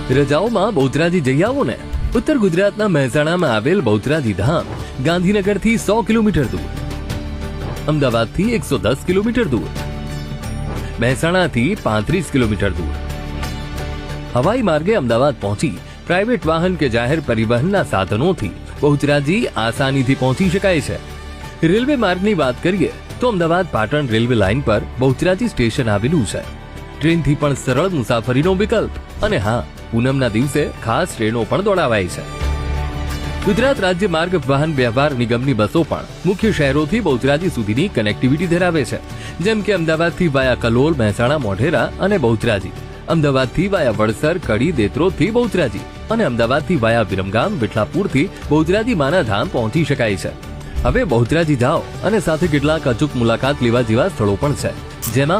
રજાઓમાં બહુચરાજી જઈ આવો ને। ઉત્તર ગુજરાતના મહેસાણામાં આવેલ બહુચરાજી ધામ ગાંધીનગરથી 100 કિલોમીટર દૂર, અમદાવાદથી 110 કિલોમીટર દૂર, મહેસાણાથી 35 કિલોમીટર દૂર। હવાઈ માર્ગે અમદાવાદ પહોંચી પ્રાઇવેટ વાહન કે જાહેર પરિવહનના સાધનોથી બહુચરાજી આસાનીથી પહોંચી શકાય છે। રેલવે માર્ગની વાત કરીએ તો અમદાવાદ પાટણ રેલવે લાઇન પર બહુચરાજી સ્ટેશન આવેલું છે। ટ્રેનથી પણ સરળ મુસાફરીનો વિકલ્પ, અને હા, પૂનમના દિવસે ખાસ ટ્રેનો પણ દોડાવાય છે। ગુજરાત રાજ્ય માર્ગ વાહન વ્યવહાર નિગમની બસો પણ મુખ્ય શહેરોથી બહુચરાજી સુધીની કનેક્ટિવિટી ધરાવે છે, જેમ કે અમદાવાદથી વાયા કલોલ, મહેસાણા, મોઢેરા અને બહુચરાજી, અમદાવાદથી વાયા વડસર, કડી, દેત્રોદથી બહુચરાજી અને અમદાવાદથી વાયા વિરમગામ, વિઠલાપુરથી બહુચરાજી માના ધામ પહોંચી શકાય છે। હવે બહુચરાજી જાઓ અને સાથે કેટલાક અચૂક મુલાકાત લેવા જેવા સ્થળો પણ છે, જેમાં